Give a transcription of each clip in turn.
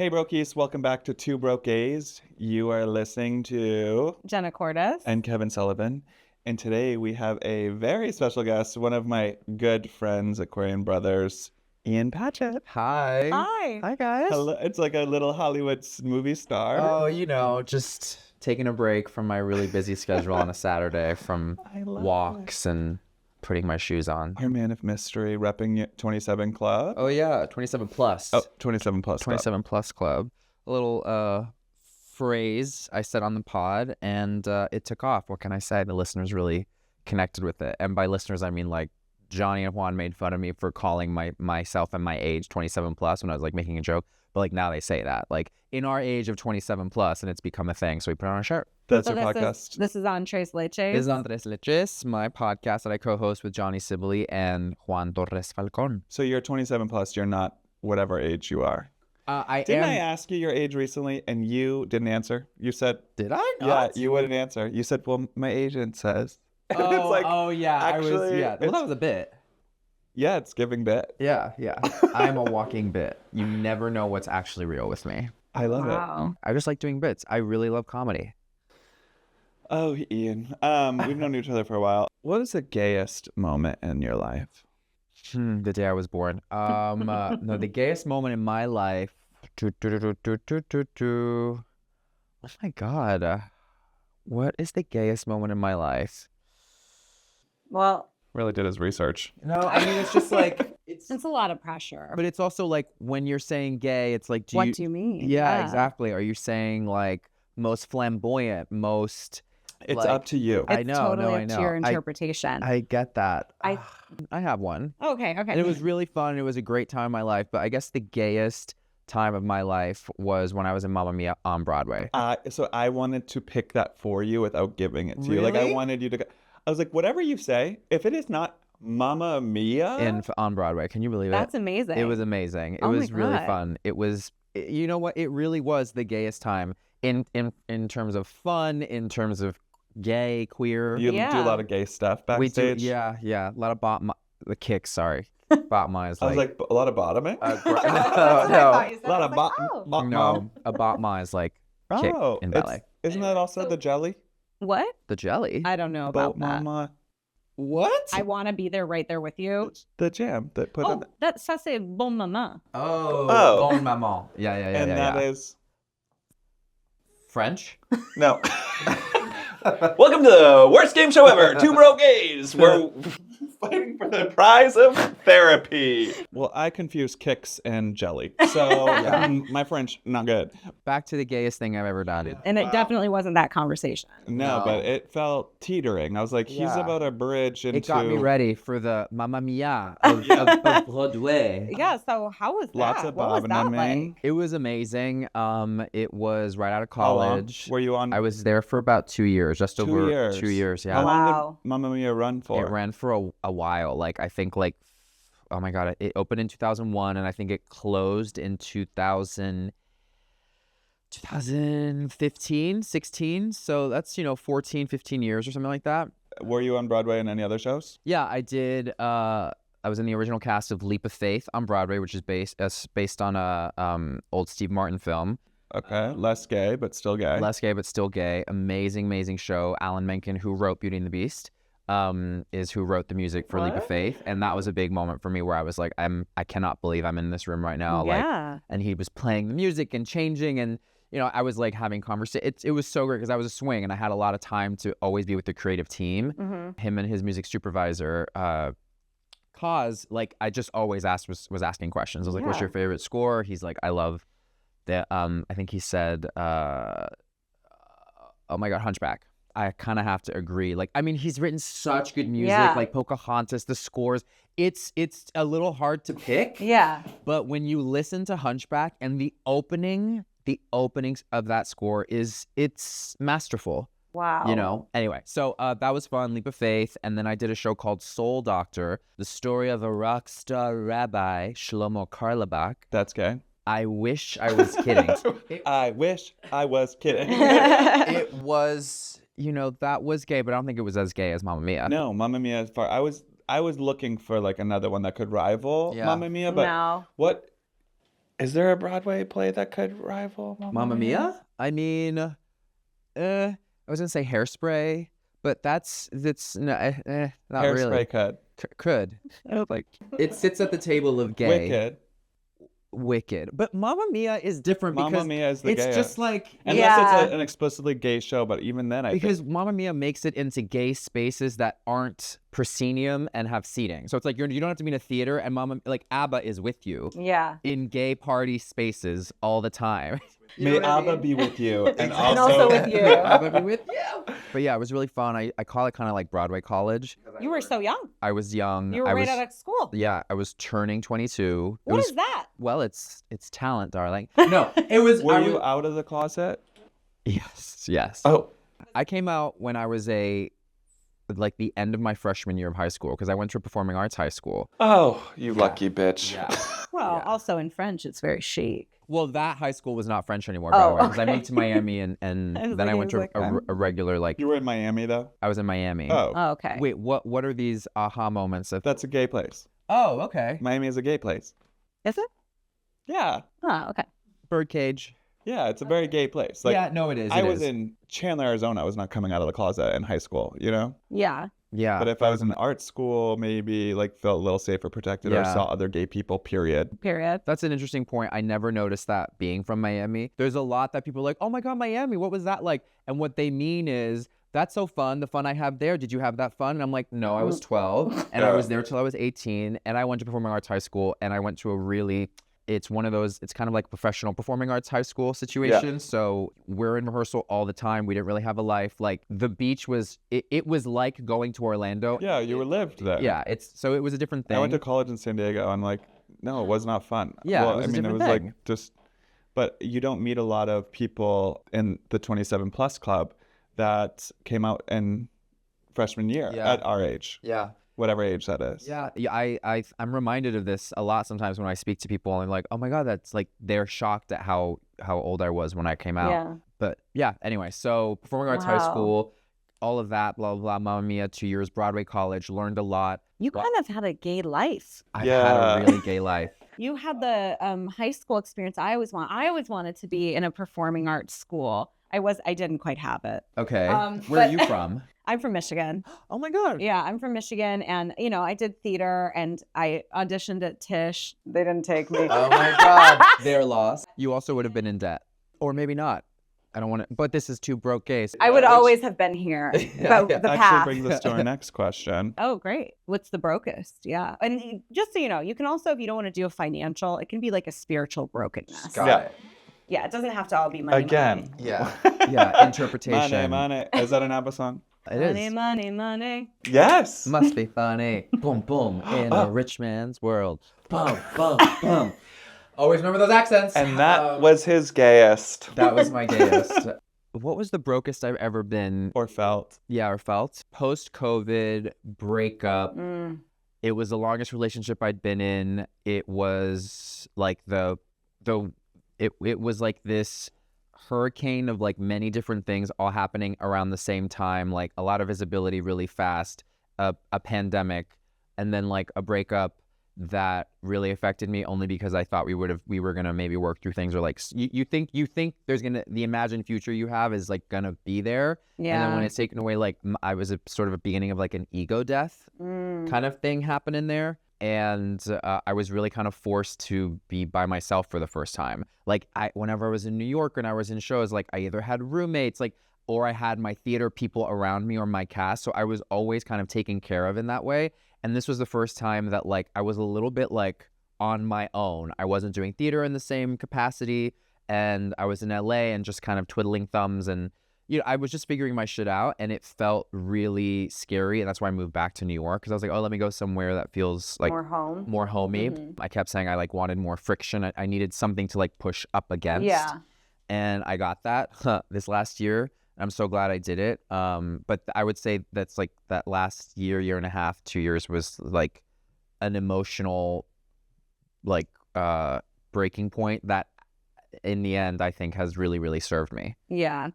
Hey, Brokies, welcome back to Two Broke Gays. You are listening to Jenna CORTIS and Kevin Sullivan. And today we have a very special guest, one of my good friends, Aquarian brothers, Ian Paget. Hi. Hi. Hi, guys. Hello. It's like a little Hollywood movie star. Oh, just taking a break from my really busy schedule on a Saturday from walks and putting my shoes on. Our man of mystery, repping 27 Club. Oh, yeah. 27 plus. Oh, 27 Plus. 27 plus club. A little phrase I said on the pod, and it took off. What can I say? The listeners really connected with it. And by listeners, I mean like Johnny and Juan made fun of me for calling myself and my age 27 plus when I was like making a joke. But like now they say that like in our age of 27 plus, and it's become a thing. So we put it on a shirt. That's So your podcast. This is on Tres Leches. This is on Tres Leches, my podcast that I co-host with Johnny Sibley and Juan Torres Falcon. So you're 27 plus, you're not whatever age you are. Didn't I ask you your age recently and you didn't answer? You said, Did I not? yeah, you wouldn't answer. You said, well, my agent says. And Oh, it's like, yeah. actually, Well, that was a bit. yeah, it's giving bit. Yeah. I'm a walking bit. You never know what's actually real with me. I love it. Wow. I just like doing bits. I really love comedy. Oh, Ian. We've known each other for a while. What is the gayest moment in your life? The day I was born. No, the gayest moment in my life. Oh my God. What is the gayest moment in my life? Well, Really did his research. No, I mean, it's just like, it's a lot of pressure. but it's also like when you're saying gay, it's like, What do you mean? Yeah, exactly. Are you saying like most flamboyant, most? It's like, up to you. It's I know, totally no, up I know. to your interpretation. I get that. I- I have one. Okay. And it was really fun. It was a great time in my life. But I guess the gayest time of my life was when I was in Mamma Mia on Broadway. So I wanted to pick that for you without giving it to you. Like, I Really? wanted you to go. I was like, whatever you say, if it is not Mamma Mia. On Broadway. Can you believe it? That's amazing. It was amazing. It Oh my was really God. fun. It was, you know what? It really was the gayest time in terms of fun, in terms of gay, queer. You do a Yeah. lot of gay stuff We do, backstage. yeah. A lot of the kicks, sorry. Botma is I was like, like, a lot of bottoming? That's what I thought you said. A lot I of was like, oh. no, a botma is like kick in ballet. Isn't that also the jelly? What? The jelly. I don't know about that. Mama. What? I want to be there right there with you. The jam that put on. Oh, that's ça c'est bon maman. Oh. Bon maman. Yeah. And that is French. no. Welcome to the worst game show ever, Two Broke Gays. We're fighting for the prize of therapy. Well, I confuse kicks and jelly, so my French not good. Back to the gayest thing I've ever done. And it definitely wasn't that conversation. No, No. but it felt teetering. I was like, he's Yeah. about a bridge into. It got me ready for the Mamma Mia of Broadway. Yeah, so how was that? Lots of What was bobbing that and weaving. like? It was amazing. It was right out of How long college. were you on? I was there for about 2 years, just 2 over years. 2 years. How Yeah, long Wow. did Mamma Mia run for? it ran for a while. Like I think like, oh my God, it opened in 2001, and I think it closed in 2015, 16. So that's 14, 15 years or something like that. Were you on Broadway in any other shows? Yeah, I did. I was in the original cast of Leap of Faith on Broadway, which is based on a old Steve Martin film. Okay, less gay, but still gay. Less gay, but still gay. Amazing show. Alan Menken, who wrote Beauty and the Beast, is who wrote the music for Leap of What? Faith, and that was a big moment for me where I was like, I cannot believe I'm in this room right now. Like, Yeah. and he was playing the music and changing, and I was like having conversation. It was so great because I was a swing and I had a lot of time to always be with the creative team. Mm-hmm. Him and his music supervisor, Cause, like I just always was asking questions. I was like, "What's Yeah. your favorite score?" He's like, "I love the." I think he said, "Oh my God, Hunchback." I kind of have to agree. Like, I mean, he's written such good music, Yeah. like Pocahontas, the scores. It's a little hard to pick. Yeah. But when you listen to Hunchback and the openings of that score it's masterful. Wow. Anyway, so that was fun, Leap of Faith. And then I did a show called Soul Doctor, the story of a rock star rabbi, Shlomo Karlebach. That's gay. I wish I was kidding. I wish I was kidding. It was, that was gay, but I don't think it was as gay as Mamma Mia. No, Mamma Mia is far. I was looking for like another one that could rival Yeah. Mamma Mia, but No. what Is there a Broadway play that could rival Mamma Mia? I mean, I was gonna say Hairspray, but that's no, not really. Hairspray could. Could. Like it sits at the table of gay. Wicked. But Mamma Mia is different Mamma because Mia is the it's gayest. just like Unless it's an explicitly gay show, but even then I because think... Mamma Mia makes it into gay spaces that aren't proscenium and have seating. So it's like you don't have to be in a theater, and like ABBA is with you Yeah. in gay party spaces all the time. May ABBA be with you, and also with you. ABBA be with you. But yeah, it was really fun. I call it kind of like Broadway college. You were so young. I was young. You were right out of school. Yeah, I was turning 22. What is that? Well, it's talent, darling. No, it was. Were you out of the closet? Yes. Oh. I came out when I was like the end of my freshman year of high school because I went to a performing arts high school. Oh, you lucky bitch. Yeah. Well, also in French, it's very chic. Well, that high school was not French anymore, by the way, because I moved to Miami and then I went to a regular You were in Miami though? I was in Miami. Oh, okay. Wait, what are these aha moments? That's a gay place. Oh, okay. Miami is a gay place. Is it? Yeah. Oh, okay. Birdcage. Yeah, it's a very gay place. Like, yeah, no, it is. I was in Chandler, Arizona. I was not coming out of the closet in high school, you know? Yeah. Yeah. But if I was in art school, maybe like felt a little safer protected or saw other gay people, period. That's an interesting point. I never noticed that being from Miami. There's a lot that people are like, oh my God, Miami, what was that like? And what they mean is, that's so fun. The fun I have there. Did you have that fun? And I'm like, no, I was 12 and I was there till I was 18 and I went to performing arts high school and I went to a really, it's one of those, it's kind of like professional performing arts high school situation. Yeah. So we're in rehearsal all the time. We didn't really have a life. Like the beach was, it was like going to Orlando. Yeah, you were lived there. Yeah, so it was a different thing. I went to college in San Diego and like, no, it was not fun. Yeah, well, it was I mean, it was thing. like just, but you don't meet a lot of people in the 27 plus club that came out in freshman year at our age. Yeah. Whatever age that is. Yeah, I'm reminded of this a lot sometimes when I speak to people and I'm like, oh my God, that's like, they're shocked at how old I was when I came out. Yeah. But yeah, anyway, so performing arts high school, all of that, blah, blah, blah, Mamma Mia, 2 years, Broadway college, learned a lot. You kind of had a gay life. I've had a really gay life. You had the high school experience I always wanted to be in a performing arts school. I didn't quite have it. Okay. Where are you from? I'm from Michigan. Oh my God. Yeah, I'm from Michigan. And, you know, I did theater and I auditioned at Tisch. They didn't take me. Oh my God. They're lost. You also would have been in debt. Or maybe not. I don't want to, but this is two broke gays. I would always have been here. But the path. Actually brings us to our next question. Oh, great. What's the brokest? Yeah. And just so you know, you can also, if you don't want to do a financial, it can be like a spiritual brokenness. Got it. Yeah, it doesn't have to all be money. Again. Money. Yeah. Yeah, interpretation. Money. Is that an ABBA song? It is. Money. Yes. Must be funny. Boom, boom. In a rich man's world. Bum, bum, bum. Always remember those accents. And that was his gayest. That was my gayest. What was the brokest I've ever been? Or felt. Yeah, or felt. Post-COVID breakup. It was the longest relationship I'd been in. It was like it was like this hurricane of like many different things all happening around the same time, like a lot of visibility really fast, a pandemic, and then like a breakup that really affected me only because I thought we were gonna maybe work through things, or like you think there's gonna, the imagined future you have is like gonna be there, and then when it's taken away, like I was a sort of a beginning of like an ego death kind of thing happening there. And I was really kind of forced to be by myself for the first time. Like whenever I was in New York and I was in shows, like I either had roommates, like, or I had my theater people around me or my cast. So I was always kind of taken care of in that way. And this was the first time that like I was a little bit like on my own. I wasn't doing theater in the same capacity, and I was in LA and just kind of twiddling thumbs, and you know, I was just figuring my shit out, and it felt really scary, and that's why I moved back to New York, because I was like, oh, let me go somewhere that feels like more homey. I kept saying I like wanted more friction. I needed something to like push up against. Yeah. And I got that this last year. I'm so glad I did it. But I would say that's like that last year and a half, 2 years was like an emotional like breaking point that in the end I think has really, really served me. Yeah.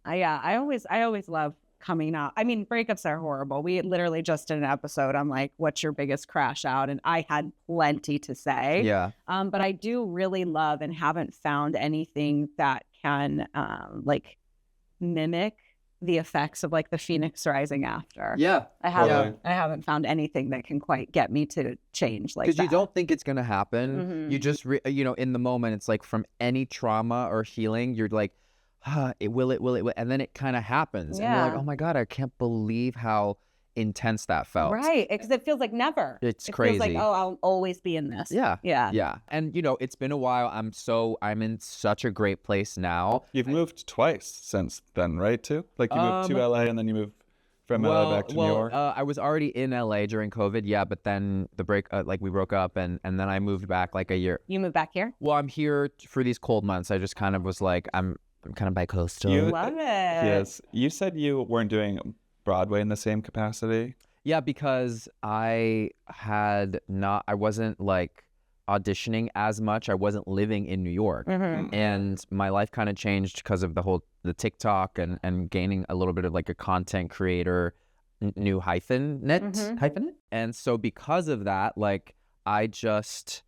I always love coming out. I mean, breakups are horrible. We literally just did an episode on like, what's your biggest crash out? And I had plenty to say. Yeah. But I do really love and haven't found anything that can like mimic the effects of like the Phoenix rising after. Yeah. I haven't found anything that can quite get me to change like that. Because you don't think it's gonna happen. You just in the moment, it's like from any trauma or healing, you're like, it will, and then it kind of happens, and you're like, oh my god, I can't believe how intense that felt. Right, because it feels like never. It feels like, oh, I'll always be in this. Yeah. And it's been a while. I'm in such a great place now. You've moved twice since then, right? Too like you moved to LA and then you moved from LA back to New York. I was already in LA during COVID, but then the break, we broke up, and then I moved back like a year. You moved back here? Well, I'm here for these cold months. I just kind of was like, I'm kind of bi-coastal. Love it. Yes. You said you weren't doing Broadway in the same capacity? Yeah, because I wasn't like auditioning as much. I wasn't living in New York. And my life kind of changed because of the TikTok and gaining a little bit of like a content creator new hyphenate. And so because of that, like I just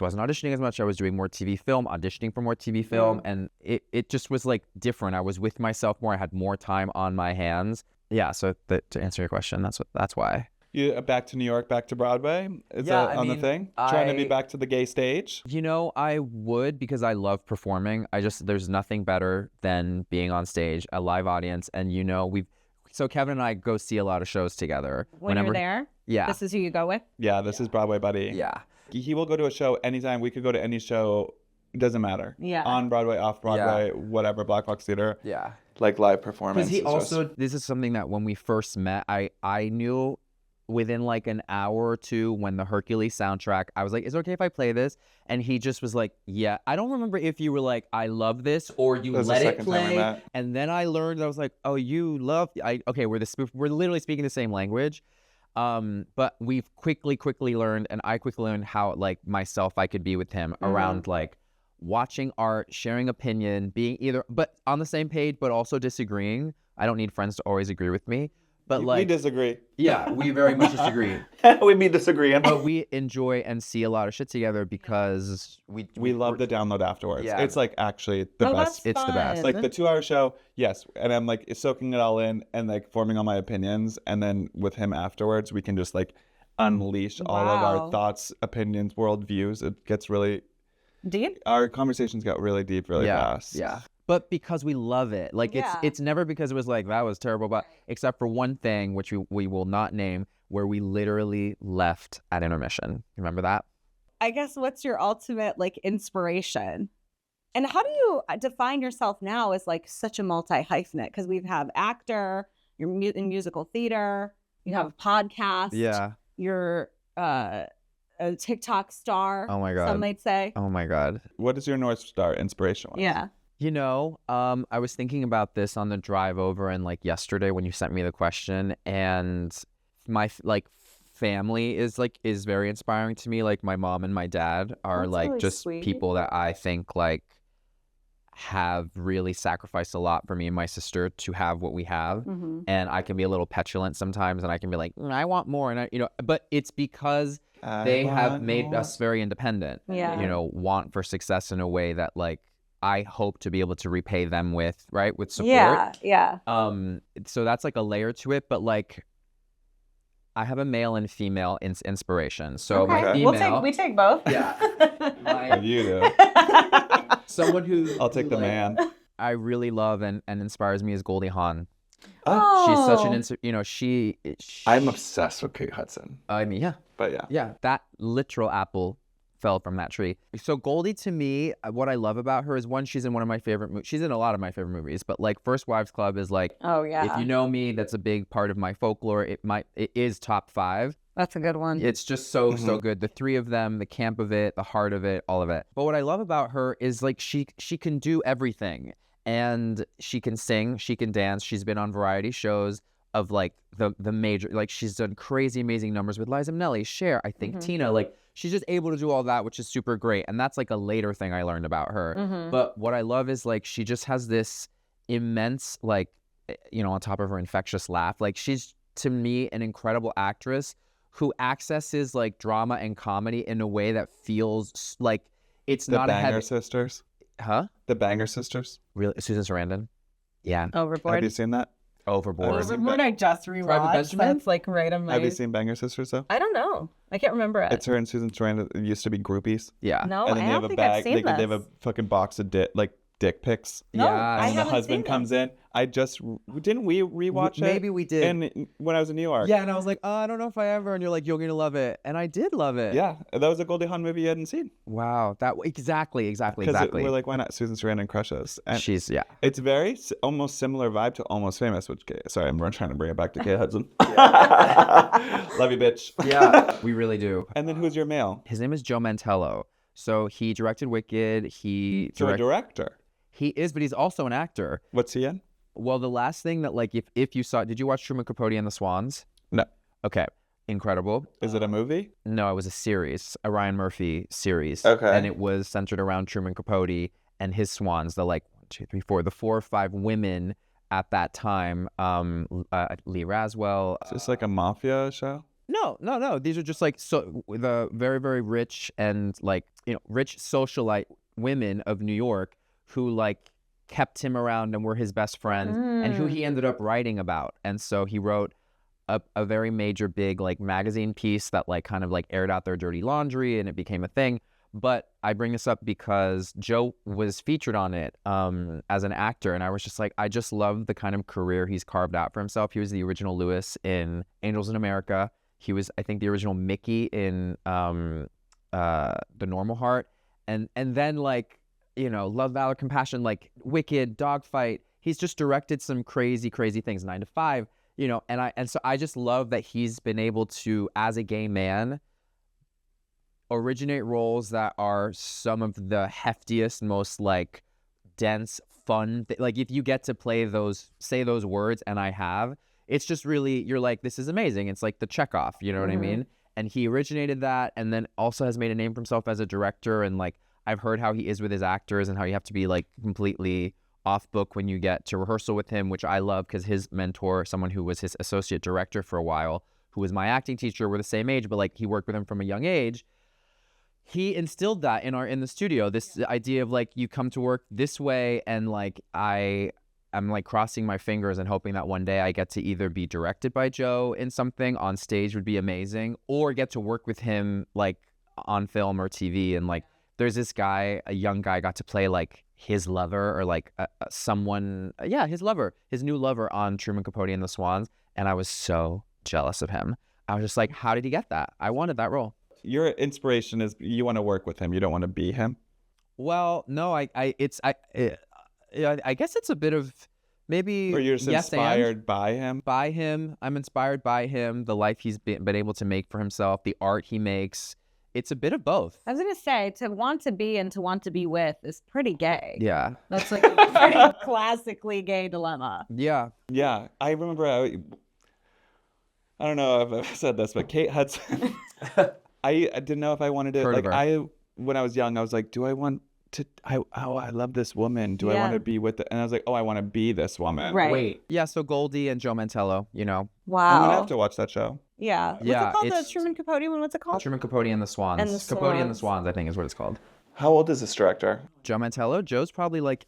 wasn't auditioning as much. I was doing more TV film, auditioning for more TV film, and it just was like different. I was with myself more. I had more time on my hands. Yeah, so to answer your question, that's why. You back to New York, back to Broadway? Is that the thing? Trying to be back to the gay stage? I would, because I love performing. There's nothing better than being on stage, a live audience, and so Kevin and I go see a lot of shows together. Whenever you're there? Yeah. This is who you go with? Yeah, this is Broadway Buddy. Yeah. He will go to a show anytime. We could go to any show. It doesn't matter. Yeah. On Broadway, off Broadway, whatever, Black Box Theater. Yeah. Like live performance. Because this is something that when we first met, I knew within like an hour or two when the Hercules soundtrack, I was like, is it okay if I play this? And he just was like, yeah. I don't remember if you were like, I love this, or you let it play. And then I learned, I was like, oh, you love, okay, we're literally speaking the same language. But we've quickly learned, and I quickly learned how like myself I could be with him around like watching art, sharing opinion, being either but on the same page but also disagreeing. I don't need friends to always agree with me, but we disagree. Yeah, we very much disagree. We be disagreeing, but we enjoy and see a lot of shit together because we love the download afterwards. Yeah. It's like actually the best. It's the best. Like the 2-hour show, yes, and I'm like soaking it all in and like forming all my opinions, and then with him afterwards, we can just like unleash all of our thoughts, opinions, worldviews. It gets really deep. Our conversations got really deep really fast. Yeah. But because we love it. Like it's never because it was like that was terrible, but except for one thing which we will not name, where we literally left at intermission. Remember that? I guess what's your ultimate like inspiration? And how do you define yourself now as like such a multi-hyphenate? Because we have actor, you're in musical theater, you have a podcast. Yeah. You're a TikTok star. Oh my God. Some might say. Oh my God. What is your North Star inspiration-wise? Yeah. I was thinking about this on the drive over and like yesterday when you sent me the question, and my like family is very inspiring to me. Like my mom and my dad are That's like really just sweet. people that I think like have really sacrificed a lot for me and my sister to have what we have. And I can be a little petulant sometimes, and I can be like, I want more, and but it's because they have made us very independent. Yeah. Want for success in a way that like I hope to be able to repay them with support. Yeah. So that's like a layer to it, but like I have a male and female inspiration. So my female, we take both. Yeah. You do. Someone who I'll take the man. I really love and inspires me is Goldie Hawn. Oh. She's such an she I'm obsessed with Kate Hudson. I mean, yeah. But yeah. Yeah, that literal apple fell from that tree. So Goldie, to me, what I love about her is one, she's in one of my favorite movies. She's in a lot of my favorite movies, but like First Wives Club is like, oh yeah. If you know me, that's a big part of my folklore. It is top 5. That's a good one. It's just so good. The three of them, the camp of it, the heart of it, all of it. But what I love about her is like she can do everything. And she can sing, she can dance. She's been on variety shows of like the major, like she's done crazy amazing numbers with Liza Minnelli, Cher, I think Tina, like she's just able to do all that, which is super great. And that's like a later thing I learned about her. But what I love is like she just has this immense, like, on top of her infectious laugh. Like, she's, to me, an incredible actress who accesses like drama and comedy in a way that feels like it's not The a Banger heavy... Sisters. Huh? The Banger Sisters. Really? Susan Sarandon? Yeah. Overboard. Have you seen that? Overboard. Overboard, I just rewatched. Benjamin? That's like right on my. Have you seen Banger Sisters though? I don't know. I can't remember it. It's her and Susan Sarandon. It used to be groupies. Yeah. No, And then I they don't have a think bag. I've seen They have a fucking box of dick pics. No, Yeah. I And the haven't husband seen comes in. I just didn't we rewatch it? Maybe we did. And when I was in New York. Yeah, and I was like, I don't know if I ever. And you're like, you're gonna love it, and I did love it. Yeah, that was a Goldie Hawn movie you hadn't seen. Wow. Exactly. Because we're like, why not? Susan Sarandon crushes. And She's it's very almost similar vibe to Almost Famous, which sorry, I'm trying to bring it back to Kate Hudson. Love you, bitch. Yeah. We really do. And then who's your male? His name is Joe Mantello. So he directed Wicked. A director. He is, but he's also an actor. What's he in? Well, the last thing that, like, if you saw, did you watch Truman Capote and the Swans? No. Okay. Incredible. Is it a movie? No, it was a series, a Ryan Murphy series. Okay. And it was centered around Truman Capote and his swans, the like 1, 2, 3, 4, the 4 or 5 women at that time. Lee Raswell. Is this like a mafia show? No. These are just like the very, very rich and like, rich socialite women of New York who like kept him around and were his best friends and who he ended up writing about. And so he wrote a very major big like magazine piece that like kind of like aired out their dirty laundry and it became a thing. But I bring this up because Joe was featured on it as an actor, and I was just like, I just love the kind of career he's carved out for himself. He was the original Lewis in Angels in America. He was, I think, the original Mickey in The Normal Heart. And then like, Love, Valor, Compassion, like Wicked, Dogfight. He's just directed some crazy, crazy things, 9 to 5, and so I just love that he's been able to, as a gay man, originate roles that are some of the heftiest, most like dense, fun. Like if you get to say those words, and I have, it's just really, you're like, this is amazing. It's like the Chekhov, you know what I mean? And he originated that, and then also has made a name for himself as a director. And like, I've heard how he is with his actors and how you have to be like completely off book when you get to rehearsal with him, which I love because his mentor, someone who was his associate director for a while, who was my acting teacher, we're the same age, but like he worked with him from a young age. He instilled that in the studio, this idea of like, you come to work this way, and like I'm like crossing my fingers and hoping that one day I get to either be directed by Joe in something on stage would be amazing, or get to work with him like on film or TV. And like, there's this guy, a young guy, got to play like his lover or like his lover, his new lover on Truman Capote and the Swans. And I was so jealous of him. I was just like, how did he get that? I wanted that role. Your inspiration is you want to work with him. You don't want to be him. Well, no, I guess it's a bit of maybe. Or you're just inspired by him. By him, I'm inspired by him. The life he's been able to make for himself, the art he makes. It's a bit of both. I was gonna say, to want to be and to want to be with is pretty gay. Yeah, that's like a pretty classically gay dilemma. Yeah. I remember. I don't know if I've said this, but Kate Hudson. I didn't know if I wanted to. Heard like of her. When I was young, I was like, do I want to? I love this woman. Do I want to be with it? And I was like, I want to be this woman. Right. Wait. Yeah. So Goldie and Joe Mantello. Wow. I'm gonna have to watch that show. Yeah. What's it called? The Truman Capote one? What's it called? Truman Capote and the Swans. Capote and the Swans, I think, is what it's called. How old is this director? Joe Mantello. Joe's probably like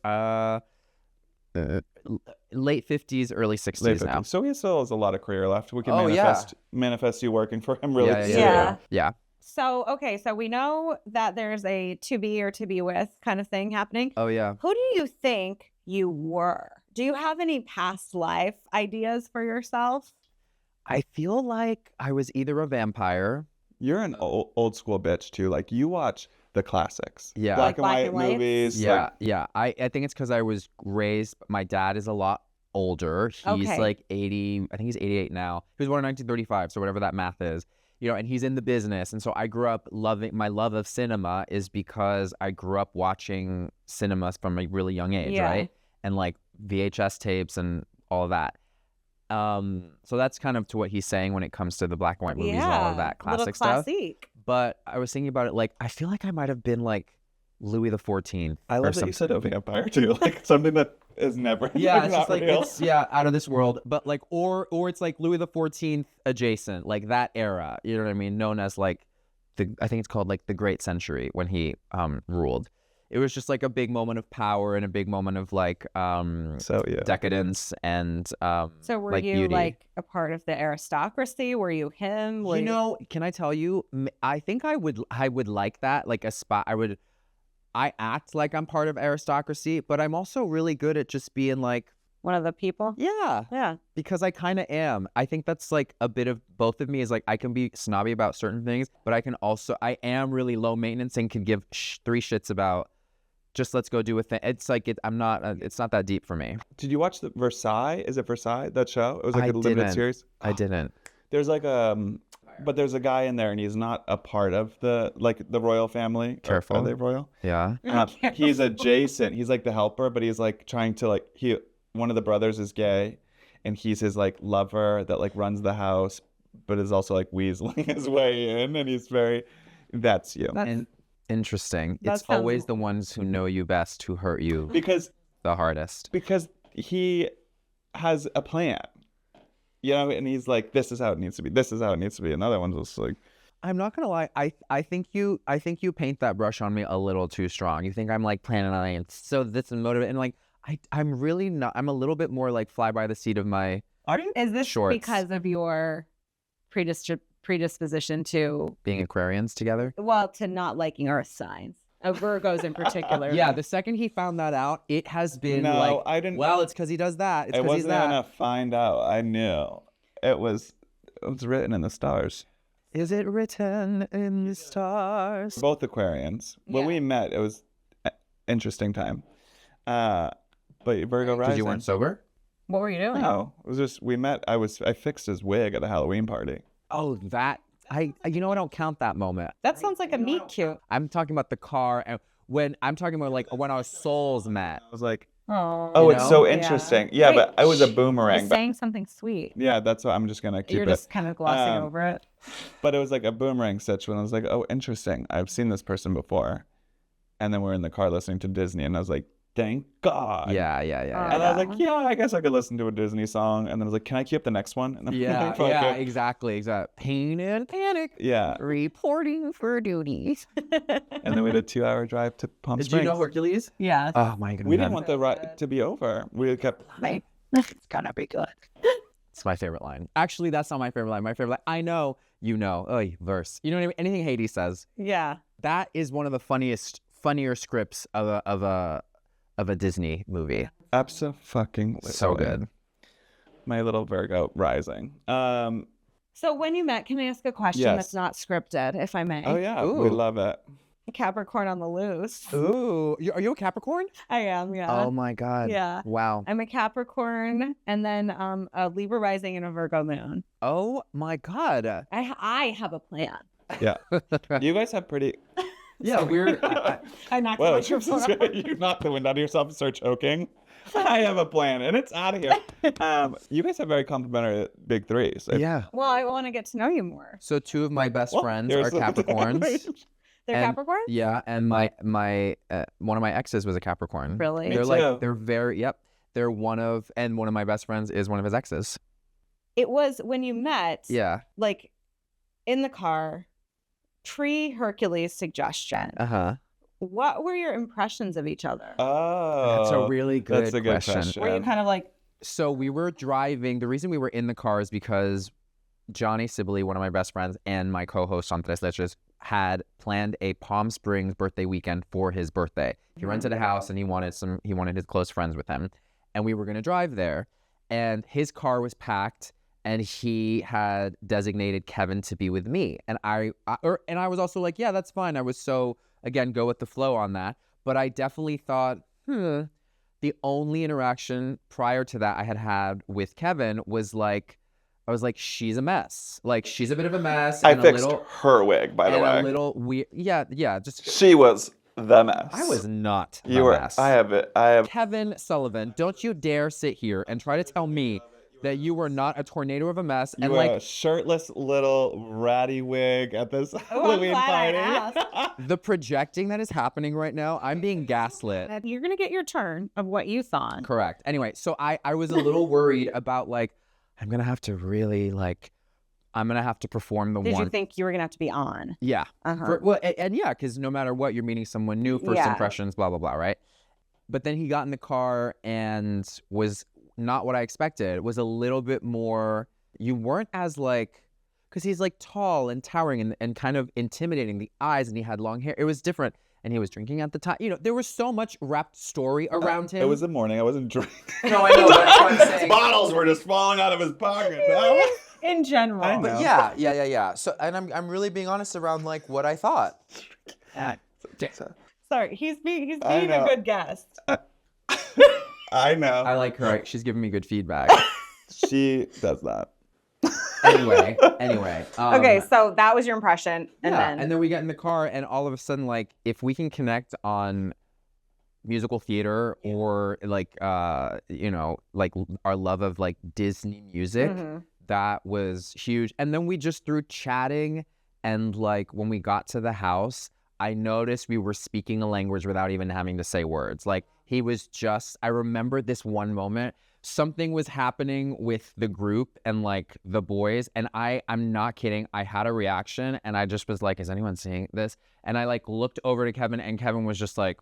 late 50s, early 60s now. So he still has a lot of career left. We can manifest you working for him really soon. Yeah. So, okay, so we know that there's a to be or to be with kind of thing happening. Oh, yeah. Who do you think you were? Do you have any past life ideas for yourself? I feel like I was either a vampire. You're an old school bitch, too. Like, you watch the classics. Yeah. Black and white whites? movies. Yeah. I think it's because I was raised, my dad is a lot older. He's like 80, I think he's 88 now. He was born in 1935, so whatever that math is. And he's in the business. And so I grew up my love of cinema is because I grew up watching cinemas from a really young age, right? And like VHS tapes and all of that. So that's kind of to what he's saying when it comes to the black and white movies and all of that classic stuff. But I was thinking about it, like, I feel like I might have been like Louis the 14th. I love that you said a vampire too, like something that is never. Yeah, like, it's not just like real. it's out of this world. But like, or it's like Louis the 14th adjacent, like that era. You know what I mean? Known as like I think it's called like the Great Century when he ruled. It was just like a big moment of power and a big moment of like decadence and So were like you beauty. like a part of the aristocracy? Were you him? Were You know, can I tell you? I think I would like that. Like a spot. I act like I'm part of aristocracy, but I'm also really good at just being like, one of the people? yeah, Yeah. because I kind of am. I think that's like a bit of both of me is like I can be snobby about certain things, but I am really low maintenance and can give 3 shits about just let's go do a thing. It's like it's not that deep for me. Did you watch the Versailles? Is it Versailles, that show? It was like I a limited didn't. series. I didn't. There's like but there's a guy in there, and he's not a part of the royal family. Careful. Are they royal? Yeah. He's adjacent. He's like the helper, but he's like trying to one of the brothers is gay, and he's his like lover that like runs the house, but is also like weaseling his way in, and he's very. That's you. And interesting. That It's sounds- always the ones who know you best who hurt you because the hardest. he has a plan, you know, and he's like, this is how it needs to be. This is how it needs to be. Another one's just like, I'm not gonna lie. I think you paint that brush on me a little too strong. You think I'm like planning on it, so this is motivated, and like I'm really not. I'm a little bit more like fly by the seat of my. are you? Is this Shorts. because of your predisposition to, Being Aquarians together. to not liking earth signs? Virgos in particular. Yeah, the second he found that out, it has been No, like, I didn't. well, it's because he does that. It's It because he's wasn't that. gonna find out. I knew it was written in the stars. Is it written in the stars? Both Aquarians. When Yeah. we met, it was an interesting time. But Virgo rising. Because you weren't sober? What were you doing? No, it was just we met. I fixed his wig at a Halloween party. Oh, that. I don't count that moment. That sounds like a meet cute. I'm talking about the car, and when I'm talking about like when our souls met. I was like, Oh, oh, You it's know? so Yeah. interesting. Yeah, Wait, but I was a You're boomerang. But saying something sweet. yeah, that's what I'm just gonna keep You're it. just kind of glossing Um, over it. But it was like a boomerang situation. I was like, oh, interesting. I've seen this person before. And then we're in the car listening to Disney, and I was like, thank God. Yeah. And I was like, yeah, I guess I could listen to a Disney song. And then I was like, can I queue up the next one? And then Yeah, fuck yeah, it. exactly. Pain and panic. Yeah. Reporting for duties. And then we did a 2-hour drive to Palm Did Springs. you know Hercules? Yeah. Oh my god. We didn't want the ride to be over. We kept. It's gonna be good. It's my favorite line. Actually, that's not my favorite line. My favorite line. I know, you know. Oy, verse. You know what I mean? Anything Hades says. Yeah. That is one of the funnier scripts of a Disney movie. Abso-fucking-lutely. So good. My little Virgo rising. So when you met, can I ask a question Yes. that's not scripted, if I may? Oh yeah, we Ooh. love it. Capricorn on the loose. Ooh, are you a Capricorn? I am, yeah. Oh my god. Yeah. Wow. I'm a Capricorn and then a Libra rising and a Virgo moon. Oh my god. I have a plan. Yeah. You guys have pretty. Yeah, we're. I knocked the Whoa, microphone off. you knocked the wind out of yourself and start choking. I have a plan, and it's out of here. You guys have very complimentary big threes. Yeah. Well, I want to get to know you more. So 2 of my best Well, friends there's are the- Capricorns. They're And- Capricorn? Yeah, and my one of my exes was a Capricorn. Really? Me They're too. like they're very They're one of my best friends is one of his exes. It was when you met, Yeah. like in the car, pre-Hercules suggestion. Uh-huh. What were your impressions of each other? Oh, That's a really good that's a good question. question. Were you kind of like, So we were driving. The reason we were in the car is because Johnny Sibley, one of my best friends, and my co-host on Tres Leches had planned a Palm Springs birthday weekend for his birthday. He rented a house and he wanted his close friends with him. And we were going to drive there. And his car was packed and he had designated Kevin to be with me. And I was also like, yeah, that's fine. I was so, again, go with the flow on that. But I definitely thought, the only interaction prior to that I had with Kevin was like, I was like, she's a mess. Like, she's a bit of a mess. I and fixed a little, her wig, by the and way. a little weird. Yeah, just. She was the mess. I was not You the were. mess. I have it. I have. Kevin Sullivan, don't you dare sit here and try to tell me that you were not a tornado of a mess. You And were like a shirtless little ratty wig at this Halloween glad I party. the projecting that is happening right now, I'm being gaslit. You're gonna get your turn of what you thought. Correct. Anyway, so I was a little worried about like, I'm going to have to really like, I'm going to have to perform the Did one. you think you were gonna have to be on? Yeah. Uh-huh. And yeah, because no matter what, you're meeting someone new, first Yeah. impressions, blah, blah, blah, right? But then he got in the car and was not what I expected. It was a little bit more, you weren't as like, because he's like tall and towering and kind of intimidating, the eyes, and he had long hair. It was different. And he was drinking at the time. You know, there was so much wrapped story around him. It was the morning. I wasn't drinking. No, I know. That's what I'm saying. Bottles were just falling out of his pocket. In general. I know. But yeah. So, and I'm really being honest around like what I thought. Sorry, he's being I a know. good guest. I know. I like her. She's giving me good feedback. She does that. anyway. Okay, so that was your impression, and and then we get in the car, and all of a sudden, like, if we can connect on musical theater or like, you know, like our love of like Disney music, that was huge. And then we just through chatting, and like when we got to the house, I noticed we were speaking a language without even having to say words. Like he was just, I remember this one moment. Something was happening with the group and like the boys, and I'm not kidding, I had a reaction and I just was like, is anyone seeing this? And I like looked over to Kevin, and Kevin was just like,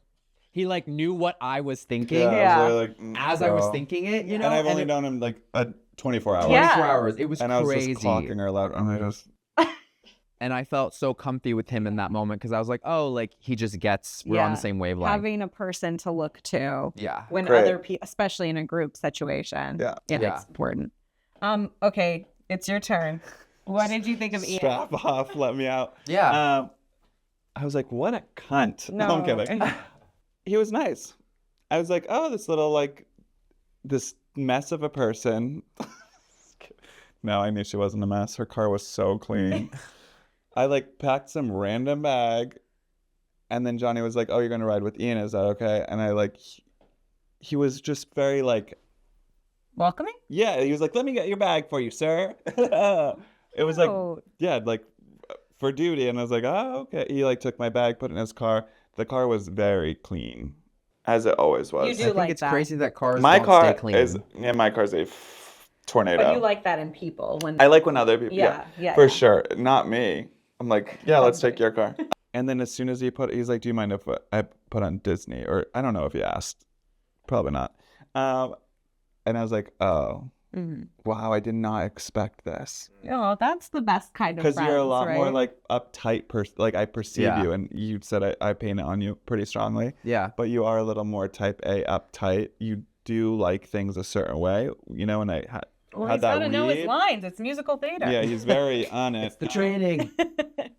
he like knew what I was thinking I was like, as I was thinking it, you know? And I've only known him like 24 hours. 24 hours. It was and crazy. I was just clocking her loud. And I just... And I felt so comfy with him in that moment because I was like, oh, like he just gets, we're on the same wavelength. Having a person to look to. Yeah. When Great. other people, especially in a group situation. Yeah. It's important. Okay, it's your turn. What did you think of Ian? Strap off, let me out. Yeah. I was like, what a cunt. No. I'm kidding. He was nice. I was like, oh, this little, like, this mess of a person. No, I knew she wasn't a mess. Her car was so clean. I, like, packed some random bag, and then Johnny was like, oh, you're going to ride with Ian. Is that okay? And I, like, he was just very, like... Welcoming? Yeah, he was like, let me get your bag for you, sir. It was like, yeah, like, for duty. And I was like, oh, okay. He, like, took my bag, put it in his car. The car was very clean, as it always was. You do I think like it's that. crazy that cars My don't car stay clean. is, yeah, my car's a tornado. But you like that in people. When I like when other people, Yeah, for sure. Not me. I'm like, yeah, let's take your car. And then as soon as he's like, do you mind if I put on Disney? Or I don't know if he asked. Probably not. And I was like, oh, wow, I did not expect this. Oh, that's the best kind of friends, Because you're a lot more right? like uptight person. Like I perceive Yeah. you, and you said I paint it on you pretty strongly. Yeah. But you are a little more type A, uptight. You do like things a certain way, you know, and I had Well, had he's that got to know his read. lines. It's musical theater. Yeah, he's very on it. It's the training.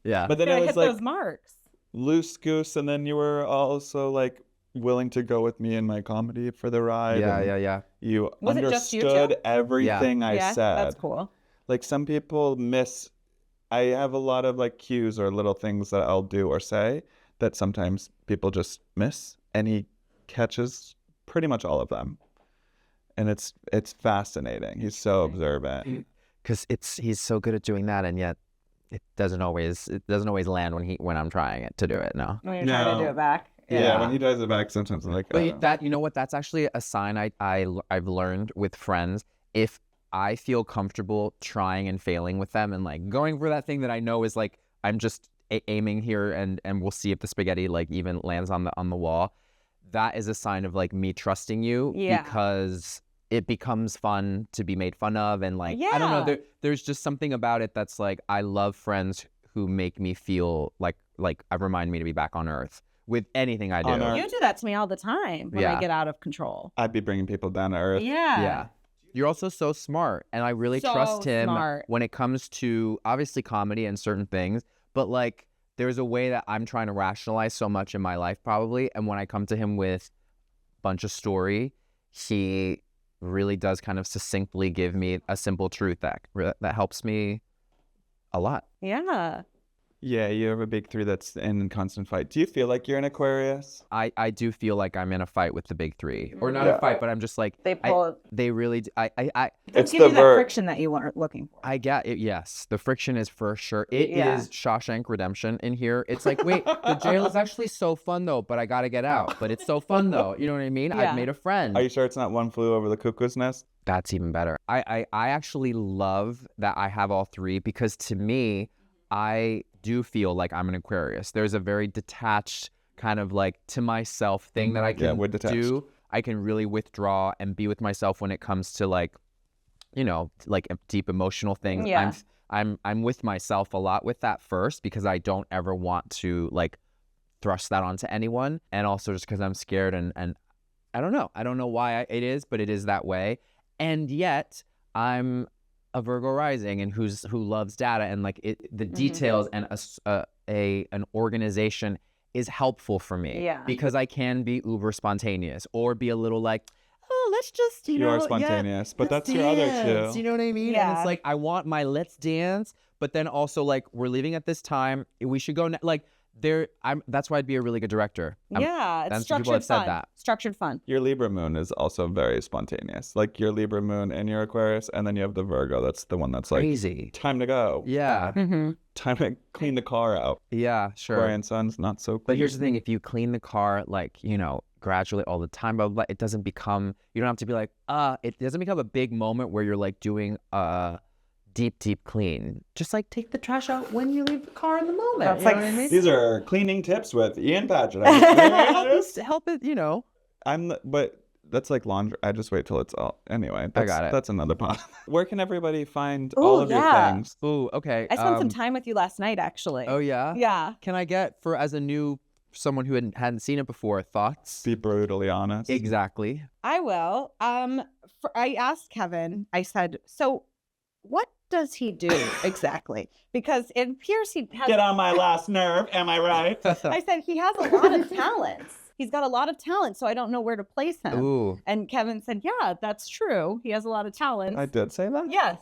Yeah. But then Gotta it was hit like those marks. loose goose, and then you were also like willing to go with me in my comedy for the ride. and Yeah. You Was it just you two? understood everything I Yeah, said. that's cool. Like some people miss. I have a lot of like cues or little things that I'll do or say that sometimes people just miss, and he catches pretty much all of them. And it's fascinating. He's so observant. Because he's so good at doing that, and yet it doesn't always land when I'm trying to do it. No. When you're trying to do it back. Yeah, when he does it back, sometimes I'm like, But that, you know what? That's actually a sign I've learned with friends. If I feel comfortable trying and failing with them and like going for that thing that I know is like I'm just aiming here and we'll see if the spaghetti like even lands on the wall. That is a sign of like me trusting you because it becomes fun to be made fun of, and like I don't know, there's just something about it that's like I love friends who make me feel like remind me to be back on earth with anything I do. You do that to me all the time when I get out of control. I'd be bringing people down to earth. Yeah. You're also so smart, and I really So trust him smart. when it comes to obviously comedy and certain things, but like there's a way that I'm trying to rationalize so much in my life probably, and when I come to him with a bunch of story, he really does kind of succinctly give me a simple truth that helps me a lot. Yeah. Yeah, you have a big 3 that's in constant fight. Do you feel like you're an Aquarius? I do feel like I'm in a fight with the big 3, or not Yeah. a fight, but I'm just like They pull. they really. It's give the you that verb. friction that you weren't looking for. I get it. Yes, the friction is for sure. It Yeah. is Shawshank Redemption in here. It's like, wait, the jail is actually so fun though, but I gotta get out. But it's so fun though. You know what I mean? Yeah. I've made a friend. Are you sure it's not One Flew Over the Cuckoo's Nest? That's even better. I actually love that I have all 3 because to me, I do feel like I'm an Aquarius. There's a very detached kind of like to myself thing that I can we're detached. do. I can really withdraw and be with myself when it comes to like, you know, like deep emotional things. Yeah. I'm with myself a lot with that first because I don't ever want to like thrust that onto anyone, and also just because I'm scared and I don't know. I don't know why it is, but it is that way. And yet I'm a Virgo rising and who loves data and like the details and an organization is helpful for me. Yeah. Because I can be uber spontaneous or be a little like, oh, let's just You are spontaneous, but that's your other dance. two. You know what I mean? And Yeah. it's like I want my let's dance, but then also like we're leaving at this time. We should go like that's why I'd be a really good director. Yeah, it's that's- structured people have said fun. that. Structured fun. Your Libra moon is also very spontaneous. Like your Libra moon and your Aquarius, and then you have the Virgo. That's the one that's like, Crazy. time to go. Yeah. Mm-hmm. Time to clean the car out. Yeah, sure. Aquarian sun's not so clean. But here's the thing, if you clean the car, like, you know, gradually all the time, blah, blah, blah, it doesn't become, you don't have to be like, it doesn't become a big moment where you're like doing a deep clean. Just like take the trash out when you leave the car in the moment. That's You like know what I mean? These are cleaning tips with Ian Paget. help it, you know. But that's like laundry. I just wait till it's all. Anyway, got it. That's another pod. Where can everybody find Ooh, all of your yeah. things? Ooh, okay. I spent some time with you last night, actually. Oh, yeah? Yeah. Can I get, as a new, someone who hadn't seen it before, thoughts? Be brutally honest. Exactly. I will. I asked Kevin, I said, so what does he do exactly? Because it appears he has. Get on my last nerve. Am I right? I said, he has a lot of talents. He's got a lot of talent, so I don't know where to place him. Ooh. And Kevin said, yeah, that's true. He has a lot of talents. I did say that? Yes.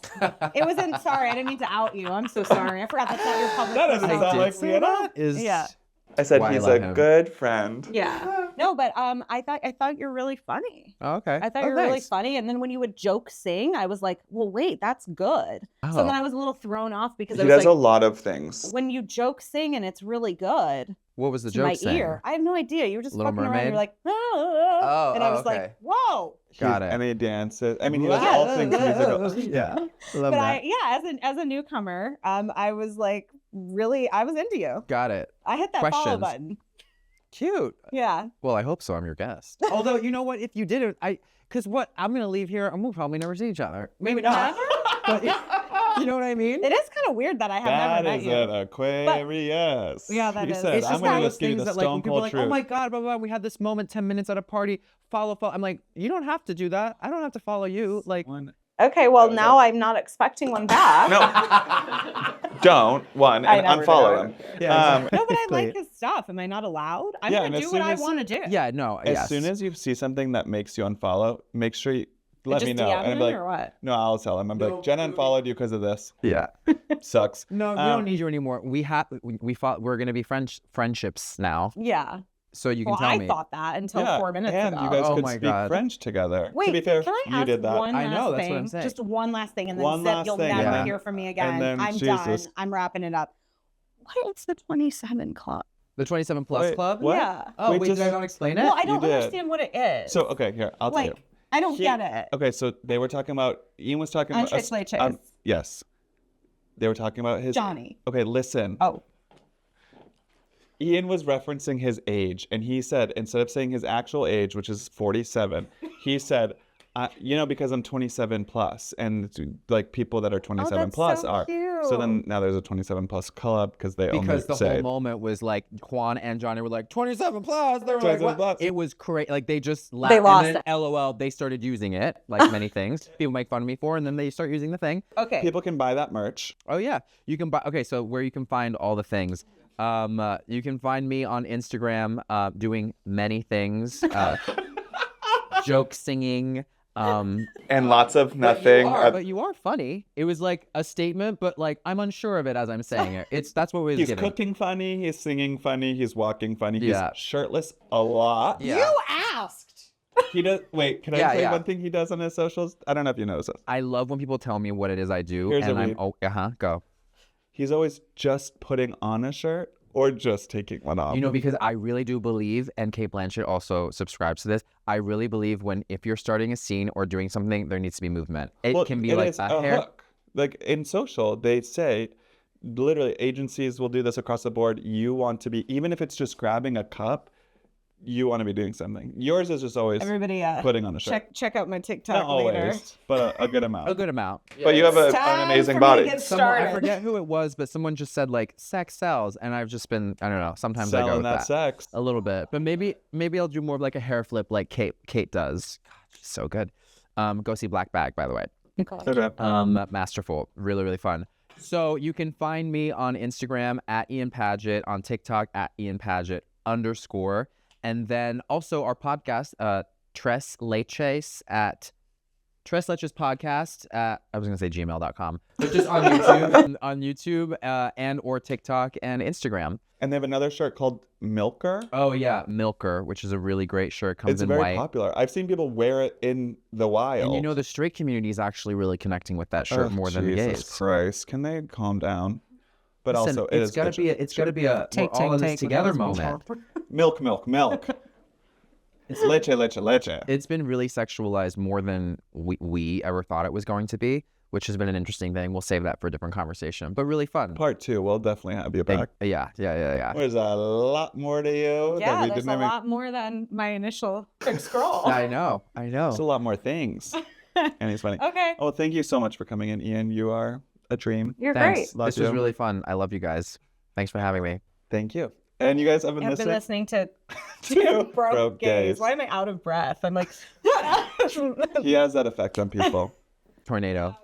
It was in, sorry, I didn't mean to out you. I'm so sorry. I forgot that's not your public That doesn't persona. sound like me at all. Is Yeah. I said Why I he's love a him. good friend. Yeah. No, but I thought you're really funny. Oh, okay. I thought you were really funny. And then when you would joke sing, I was like, well, wait, that's good. So Oh. then I was a little thrown off because He I was does a like, lot of things. when you joke sing and it's really good What was the to joke my saying? ear, I have no idea. You were just Little fucking around. Mermaid? You're like, ah, and I was okay. like, whoa. Got it. And he dances. I mean, he does Yeah. all things musical. Yeah. Love But that. as a newcomer, I was like, really, I was into you. Got it. I hit that follow Questions? button. Cute. Yeah. Well, I hope so. I'm your guest. Although, you know what? If you didn't, because what? I'm going to leave here and we'll probably never see each other. Maybe not. But you know what I mean? It is kind of weird that I have never That met is you. an Aquarius. Yeah, that he is. said, It's I'm just going one to of just give you things the that like when stone people are cold like, truth. oh my God, blah, blah, blah, we had this moment 10 minutes at a party, follow. I'm like, you don't have to do that. I don't have to follow you. Like, Okay, well, now I'm not expecting one back. No. Don't. One. I And never unfollow him. Yeah, No, but I like his stuff. Am I not allowed? I'm Yeah, going and to as do what soon I as- want to do. yeah, no. As yes. soon as you see something that makes you unfollow, make sure you let Just me know. DM And I'm him like, or what? no, I'll tell him. I'm like, Jenna unfollowed you because of this. Yeah. Sucks. No, we don't need you anymore. We're going to be friendships now. Yeah. So you can Well, tell I me. thought that until 4 minutes and ago. you guys Oh could my speak God. French together. Wait, to be fair, can I you ask did that. one I last know, that's thing? what I'm saying. Just one last thing, and then One zip, last you'll thing, never yeah. hear from me again. then, I'm Jesus. done. I'm wrapping it up. What is the 27 Club? The 27 Plus Wait, Club? what? Yeah. Oh, Wait, wait, just- did I not explain it? Well, I don't did. understand what it is. So, okay, here, I'll tell you. like, I don't He- get it. Okay, so they were talking about, Ian was talking about. Entrees leches. Yes. They were talking about his. Johnny. Okay, listen. Oh. Ian was referencing his age, and he said, instead of saying his actual age, which is 47, he said, because I'm 27 plus, and like people that are 27 that's plus so are. So then now there's a 27 plus club because they Because only the say. whole moment was like Juan and Johnny were like 27 plus. They were 27 like, plus. what? It was crazy. Like they just laughed. They lost and then, LOL. They started using it like many things. People make fun of me for, and then they start using the thing. Okay. People can buy that merch. Oh yeah, you can buy. Okay, so where you can find all the things. You can find me on Instagram doing many things. Joke singing. And lots of nothing. But you are funny. It was like a statement, but like I'm unsure of it as I'm saying it. That's what was He's given. cooking funny. He's singing funny. He's walking funny. He's Yeah. shirtless a lot. Yeah. You asked. He does. Wait, can I Yeah, say yeah. one thing he does on his socials? I don't know if you notice this. I love when people tell me what it is I do, Here's a and I'm read. go. He's always just putting on a shirt or just taking one off. You know, because I really do believe, and Kate Blanchett also subscribes to this. I really believe if you're starting a scene or doing something, there needs to be movement. It can be like is a hair. hook. Like in social, they say, literally, agencies will do this across the board. You want to be, even if it's just grabbing a cup, you want to be doing something. Yours is just always Everybody, putting on a shirt. check out my TikTok Not always, later. but a good amount. A good amount. But you have It's an time amazing for me to body. get Someone, I started. forget who it was, but someone just said like sex sells, and I've just been, I don't know. Sometimes I go Selling with that sex. a little bit, but maybe I'll do more of like a hair flip like Kate does. God, she's so good. Go see Black Bag, by the way. Okay. Masterful, really fun. So you can find me on Instagram at Ian Paget, on TikTok at Ian Paget _, and then also our podcast, Tres Leches at Tres Leches Podcast at, I was gonna say gmail.com, but just on YouTube, on YouTube and or TikTok and Instagram. And they have another shirt called Milker. Oh yeah, Milker, which is a really great shirt. Comes It's in very white. popular. I've seen people wear it in the wild. And you know the straight community is actually really connecting with that shirt more than the Jesus gays. Christ, can they calm down? But Listen, also, it's gotta be a we're all in this together moment. milk. It's leche. It's been really sexualized more than we ever thought it was going to be, which has been an interesting thing. We'll save that for a different conversation, but really fun. Part 2, we'll definitely have you back. Yeah. There's a lot more to you. Yeah, that we there's didn't a even... lot more than my initial scroll. I know. There's a lot more things. And he's funny. Okay. Oh, thank you so much for coming in, Ian. You are a dream. You're Thanks. great. This was really fun. I love you guys. Thanks for having me. Thank you. And you guys have been I've been listening? listening to to Broke Gays. Why am I out of breath? I'm like, He has that effect on people. Tornado.